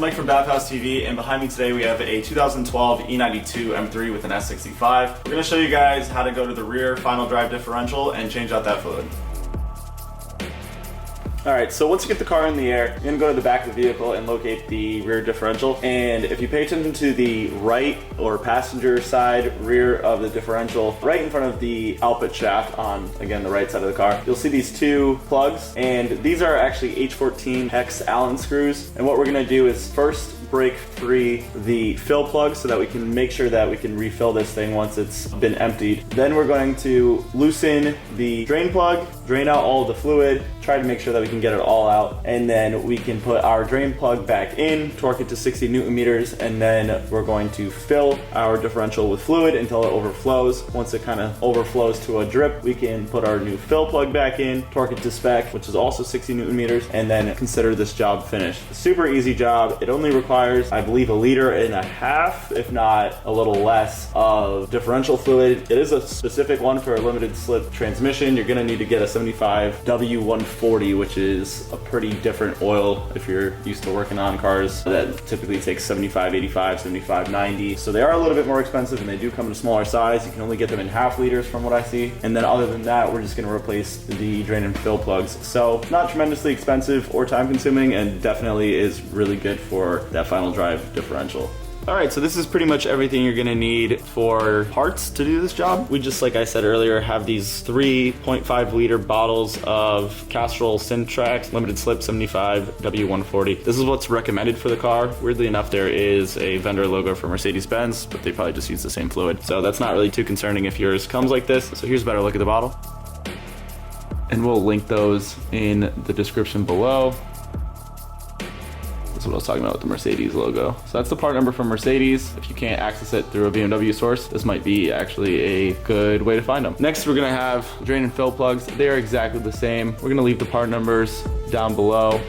Mike from BAVHAUSTV, and behind me today we have a 2012 E92 M3 with an S65. We're going to show you guys how to go to the rear final drive differential and change out that fluid. Alright, so once you get the car in the air, you're going to go to the back of the vehicle and locate the rear differential. And if you pay attention to the right or passenger side rear of the differential, right in front of the output shaft on, again, the right side of the car, you'll see these two plugs. And these are actually H14 hex Allen screws. And what we're going to do is first break free the fill plug so that we can make sure that we can refill this thing once it's been emptied. Then we're going to loosen the drain plug, drain out all of the fluid, try to make sure that we can get it all out, and then we can put our drain plug back in, torque it to 60 Newton meters, and then we're going to fill our differential with fluid until it overflows. Once it kind of overflows to a drip, we can put our new fill plug back in, torque it to spec, which is also 60 Newton meters, and then consider this job finished. Super easy job. It only requires, I believe, 1.5 liters, if not a little less, of differential fluid. It is a specific one for a limited slip transmission. You're going to need to get a 75 W140, which is a pretty different oil if you're used to working on cars that typically takes 75, 85, 75, 90. So they are a little bit more expensive, and they do come in a smaller size. You can only get them in 0.5 liters from what I see. And then other than that, we're just going to replace the drain and fill plugs. So not tremendously expensive or time consuming, and definitely is really good for that final drive differential. Alright, so this is pretty much everything you're going to need for parts to do this job. We just, like I said earlier, have these 3.5 liter bottles of Castrol Syntrax Limited Slip 75 W140. This is what's recommended for the car. Weirdly enough, there is a vendor logo for Mercedes-Benz, but they probably just use the same fluid. So that's not really too concerning if yours comes like this. So here's a better look at the bottle. And we'll link those in the description below. That's what I was talking about with the Mercedes logo. So that's the part number from Mercedes. If you can't access it through a BMW source, this might be actually a good way to find them. Next, we're gonna have drain and fill plugs. They are exactly the same. We're gonna leave the part numbers down below,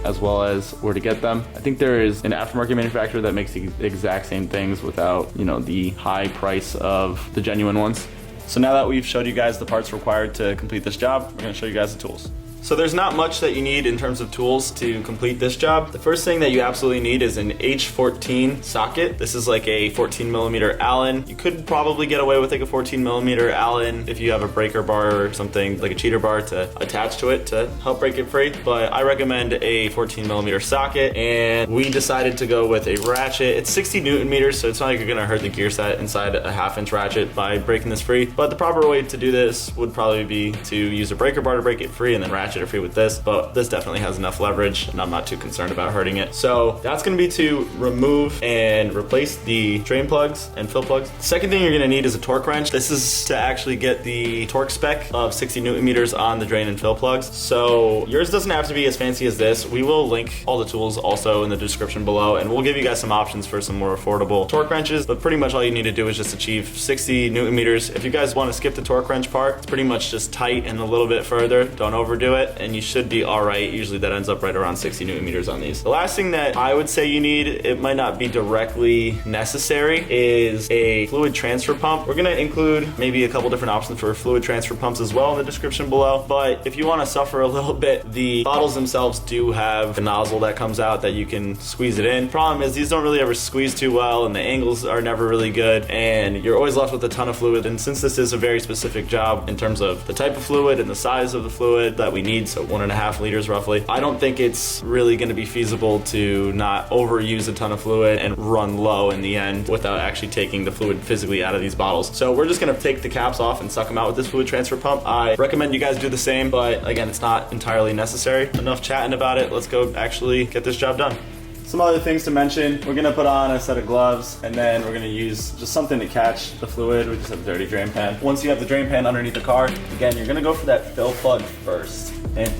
as well as where to get them. I think there is an aftermarket manufacturer that makes the exact same things without, the high price of the genuine ones. So now that we've showed you guys the parts required to complete this job, we're gonna show you guys the tools. So there's not much that you need in terms of tools to complete this job. The first thing that you absolutely need is an H14 socket. This is like a 14mm Allen. You could probably get away with like a 14mm Allen if you have a breaker bar or something like a cheater bar to attach to it to help break it free. But I recommend a 14mm socket, and we decided to go with a ratchet. It's 60 Newton meters, so it's not like you're gonna hurt the gear set inside a 1/2 inch ratchet by breaking this free. But the proper way to do this would probably be to use a breaker bar to break it free and then ratchet it free with this, but this definitely has enough leverage and I'm not too concerned about hurting it. So that's going to be to remove and replace the drain plugs and fill plugs. The second thing you're going to need is a torque wrench. This is to actually get the torque spec of 60 Newton meters on the drain and fill plugs. So yours doesn't have to be as fancy as this. We will link all the tools also in the description below, and we'll give you guys some options for some more affordable torque wrenches, but pretty much all you need to do is just achieve 60 Newton meters. If you guys want to skip the torque wrench part, it's pretty much just tight and a little bit further. Don't overdo it, and you should be all right. Usually that ends up right around 60 Newton meters on these. The last thing that I would say you need, it might not be directly necessary, is a fluid transfer pump. We're going to include maybe a couple different options for fluid transfer pumps as well in the description below, but if you want to suffer a little bit, the bottles themselves do have a nozzle that comes out that you can squeeze it in. Problem is these don't really ever squeeze too well, and the angles are never really good, and you're always left with a ton of fluid. And since this is a very specific job in terms of the type of fluid and the size of the fluid that we need, so 1.5 liters roughly, I don't think it's really going to be feasible to not overuse a ton of fluid and run low in the end without actually taking the fluid physically out of these bottles. So we're just going to take the caps off and suck them out with this fluid transfer pump. I recommend you guys do the same, but again, it's not entirely necessary. Enough chatting about it. Let's go actually get this job done. Some other things to mention, we're going to put on a set of gloves, and then we're going to use just something to catch the fluid. We just have a dirty drain pan. Once you have the drain pan underneath the car, again, you're going to go for that fill plug first. And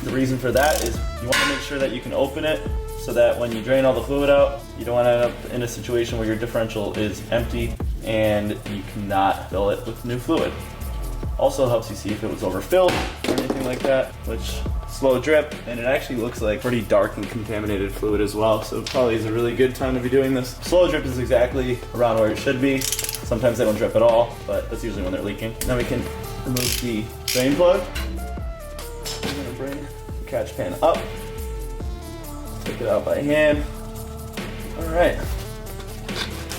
the reason for that is you want to make sure that you can open it so that when you drain all the fluid out, you don't want to end up in a situation where your differential is empty and you cannot fill it with new fluid. Also helps you see if it was overfilled or anything like that, which slow drip, and it actually looks like pretty dark and contaminated fluid as well, so it probably is a really good time to be doing this. Slow drip is exactly around where it should be. Sometimes they don't drip at all, but that's usually when they're leaking. Now we can remove the drain plug. I'm gonna bring the catch pan up, take it out by hand, All right.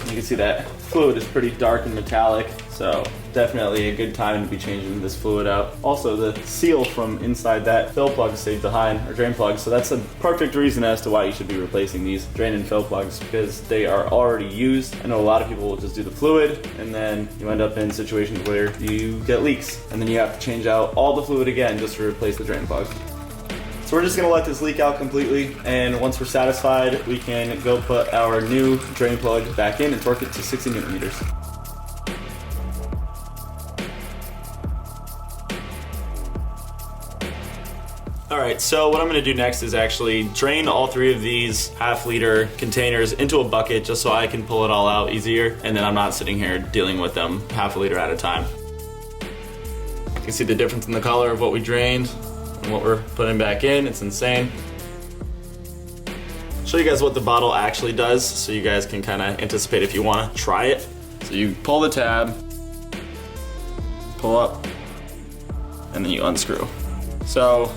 You can see that fluid is pretty dark and metallic, so definitely a good time to be changing this fluid out. Also, the seal from inside that fill plug stayed behind, or drain plug, so that's a perfect reason as to why you should be replacing these drain and fill plugs, because they are already used. I know a lot of people will just do the fluid, and then you end up in situations where you get leaks, and then you have to change out all the fluid again just to replace the drain plug. So we're just gonna let this leak out completely, and once we're satisfied, we can go put our new drain plug back in and torque it to 60 Newton meters. All right, so what I'm gonna do next is actually drain all 3 of these half-liter containers into a bucket just so I can pull it all out easier, and then I'm not sitting here dealing with them half a liter at a time. You can see the difference in the color of what we drained and what we're putting back in. It's insane. I'll show you guys what the bottle actually does so you guys can kind of anticipate if you want to try it. So you pull the tab, pull up, and then you unscrew. So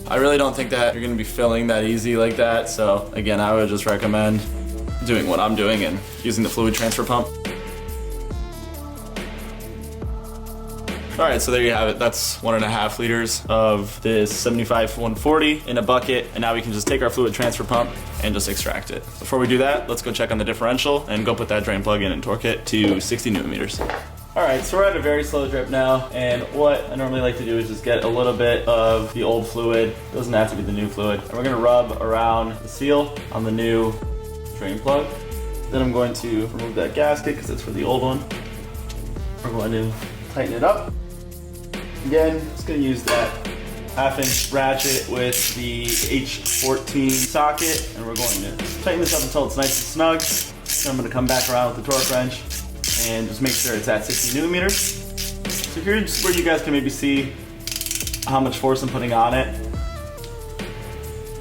I really don't think that you're going to be filling that easy like that. So again, I would just recommend doing what I'm doing and using the fluid transfer pump. All right, so there you have it. That's 1.5 liters of this 75-140 in a bucket, and now we can just take our fluid transfer pump and just extract it. Before we do that, let's go check on the differential and go put that drain plug in and torque it to 60 Newton meters. All right, so we're at a very slow drip now, and what I normally like to do is just get a little bit of the old fluid. It doesn't have to be the new fluid. And we're gonna rub around the seal on the new drain plug. Then I'm going to remove that gasket because it's for the old one. We're going to tighten it up. Again, just gonna use that 1/2-inch ratchet with the H14 socket, and we're going to tighten this up until it's nice and snug. Then I'm gonna come back around with the torque wrench and just make sure it's at 60 Newton meters. So here's where you guys can maybe see how much force I'm putting on it,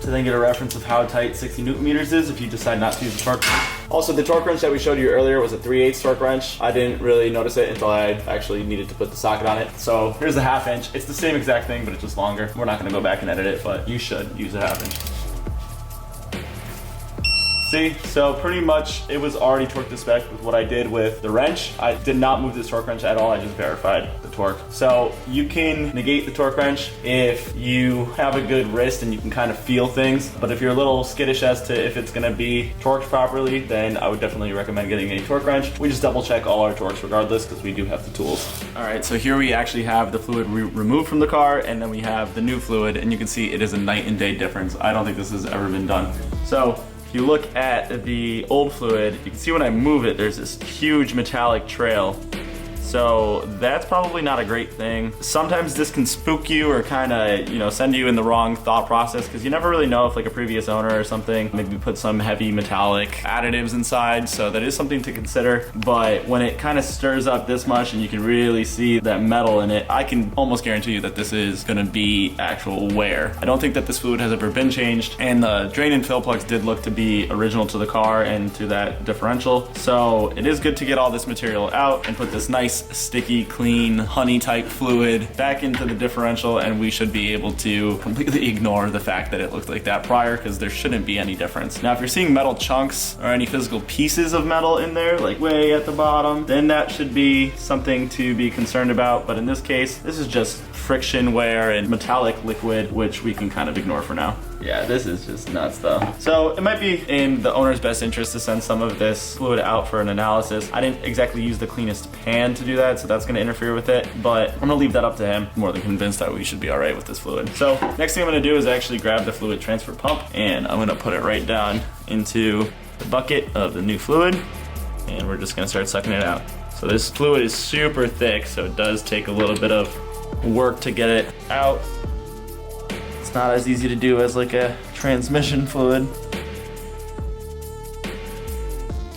to then get a reference of how tight 60 Newton meters is if you decide not to use the torque wrench. Also, the torque wrench that we showed you earlier was a 3/8 torque wrench. I didn't really notice it until I actually needed to put the socket on it. So here's the 1/2-inch. It's the same exact thing, but it's just longer. We're not gonna go back and edit it, but you should use a 1/2-inch. See, so pretty much it was already torque to spec with what I did with the wrench. I did not move this torque wrench at all, I just verified the torque. So you can negate the torque wrench if you have a good wrist and you can kind of feel things, but if you're a little skittish as to if it's gonna be torqued properly, then I would definitely recommend getting a torque wrench. We just double check all our torques regardless because we do have the tools. All right, so here we actually have the fluid removed from the car, and then we have the new fluid, and you can see it is a night and day difference. I don't think this has ever been done. So if you look at the old fluid, you can see when I move it, there's this huge metallic trail. So that's probably not a great thing. Sometimes this can spook you or kind of, you know, send you in the wrong thought process because you never really know if like a previous owner or something maybe put some heavy metallic additives inside. So that is something to consider. But when it kind of stirs up this much and you can really see that metal in it, I can almost guarantee you that this is going to be actual wear. I don't think that this fluid has ever been changed, and the drain and fill plugs did look to be original to the car and to that differential. So it is good to get all this material out and put this nice sticky, clean, honey type fluid back into the differential, and we should be able to completely ignore the fact that it looked like that prior, because there shouldn't be any difference. Now if you're seeing metal chunks or any physical pieces of metal in there, like way at the bottom, then that should be something to be concerned about. But in this case, this is just friction wear and metallic liquid, which we can kind of ignore for now. Yeah, this is just nuts though. So it might be in the owner's best interest to send some of this fluid out for an analysis. I didn't exactly use the cleanest pan to do that, so that's gonna interfere with it, but I'm gonna leave that up to him. I'm more than convinced that we should be all right with this fluid. So next thing I'm gonna do is actually grab the fluid transfer pump, and I'm gonna put it right down into the bucket of the new fluid, and we're just gonna start sucking it out. So this fluid is super thick, so it does take a little bit of work to get it out. It's not as easy to do as like a transmission fluid.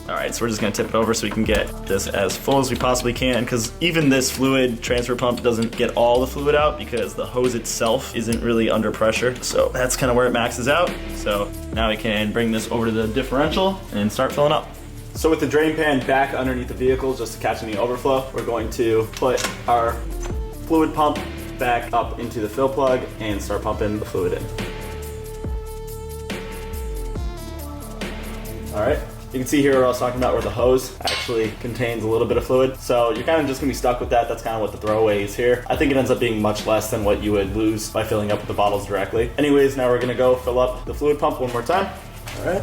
All right, so we're just gonna tip it over so we can get this as full as we possibly can, because even this fluid transfer pump doesn't get all the fluid out because the hose itself isn't really under pressure. So that's kind of where it maxes out. So now we can bring this over to the differential and start filling up. So with the drain pan back underneath the vehicle just to catch any overflow, we're going to put our fluid pump back up into the fill plug and start pumping the fluid in. All right. You can see here what I was talking about where the hose actually contains a little bit of fluid. So you're kind of just gonna be stuck with that. That's kind of what the throwaway is here. I think it ends up being much less than what you would lose by filling up with the bottles directly. Anyways, now we're gonna go fill up the fluid pump one more time. All right,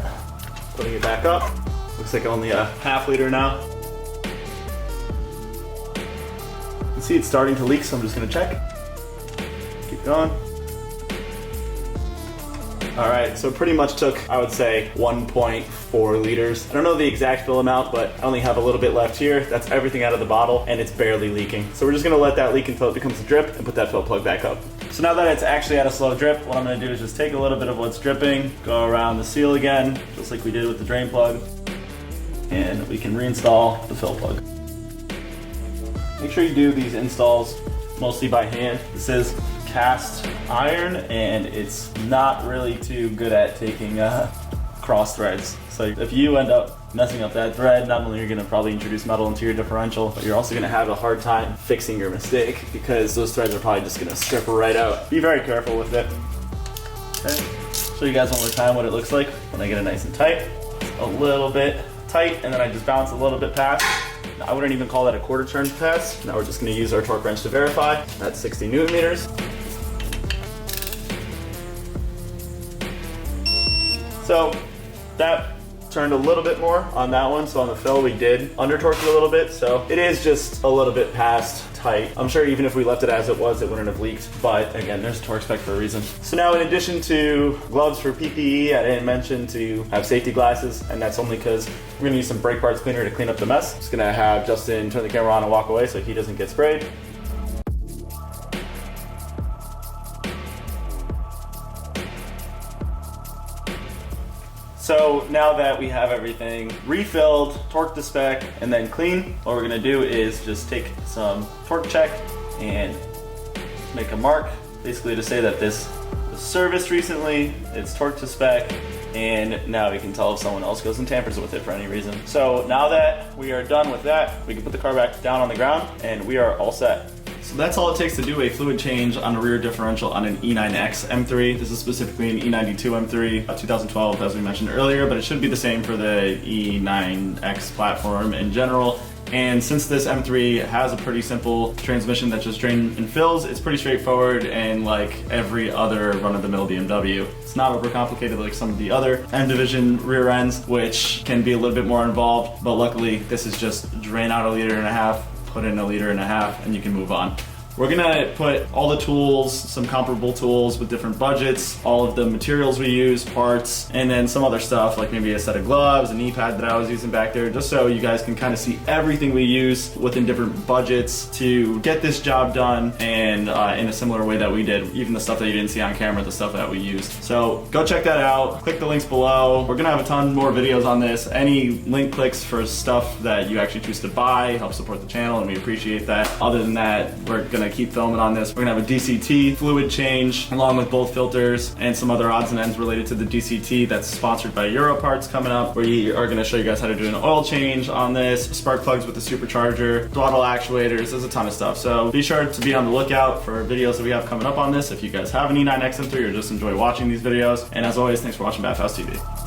putting it back up. Looks like only a half liter now. You can see it's starting to leak, so I'm just gonna check. Keep going. All right, so it pretty much took, I would say, 1.4 liters. I don't know the exact fill amount, but I only have a little bit left here. That's everything out of the bottle, and it's barely leaking. So we're just gonna let that leak until it becomes a drip and put that fill plug back up. So now that it's actually at a slow drip, what I'm gonna do is just take a little bit of what's dripping, go around the seal again, just like we did with the drain plug, and we can reinstall the fill plug. Make sure you do these installs mostly by hand. This is cast iron, and it's not really too good at taking cross threads. So if you end up messing up that thread, not only are you going to probably introduce metal into your differential, but you're also going to have a hard time fixing your mistake because those threads are probably just going to strip right out. Be very careful with it. Okay. Show you guys one more time what it looks like when I get it nice and tight. A little bit tight, and then I just bounce a little bit past. Now, I wouldn't even call that a quarter turn pass. Now we're just going to use our torque wrench to verify. That's 60 newton meters. So that turned a little bit more on that one. So on the fill, we did under torque it a little bit. So it is just a little bit past tight. I'm sure even if we left it as it was, it wouldn't have leaked. But again, there's a torque spec for a reason. So now in addition to gloves for PPE, I didn't mention to have safety glasses. And that's only because we're gonna use some brake parts cleaner to clean up the mess. Just gonna have Justin turn the camera on and walk away so he doesn't get sprayed. So now that we have everything refilled, torqued to spec, and then clean, what we're gonna do is just take some torque check and make a mark, basically to say that this was serviced recently, it's torqued to spec, and now we can tell if someone else goes and tampers with it for any reason. So now that we are done with that, we can put the car back down on the ground, and we are all set. So that's all it takes to do a fluid change on a rear differential on an E9X M3. This is specifically an E92 M3, 2012 as we mentioned earlier, but it should be the same for the E9X platform in general. And since this M3 has a pretty simple transmission that just drains and fills, it's pretty straightforward and like every other run-of-the-mill BMW. It's not overcomplicated like some of the other M division rear ends, which can be a little bit more involved, but luckily this is just drain out 1.5 liters, put in 1.5 liters, and you can move on. We're gonna put all the tools, some comparable tools with different budgets, all of the materials we use, parts, and then some other stuff like maybe a set of gloves, a knee pad that I was using back there, just so you guys can kind of see everything we use within different budgets to get this job done and in a similar way that we did, even the stuff that you didn't see on camera, the stuff that we used. So go check that out, click the links below. We're gonna have a ton more videos on this. Any link clicks for stuff that you actually choose to buy help support the channel, and we appreciate that. Other than that, we're gonna keep filming on this. We're gonna have a DCT fluid change along with both filters and some other odds and ends related to the DCT that's sponsored by Euro Parts coming up. We are gonna show you guys how to do an oil change on this, spark plugs with the supercharger, throttle actuators, there's a ton of stuff. So be sure to be on the lookout for videos that we have coming up on this if you guys have an E9X M3 or just enjoy watching these videos. And as always, thanks for watching BAVHAUSTV.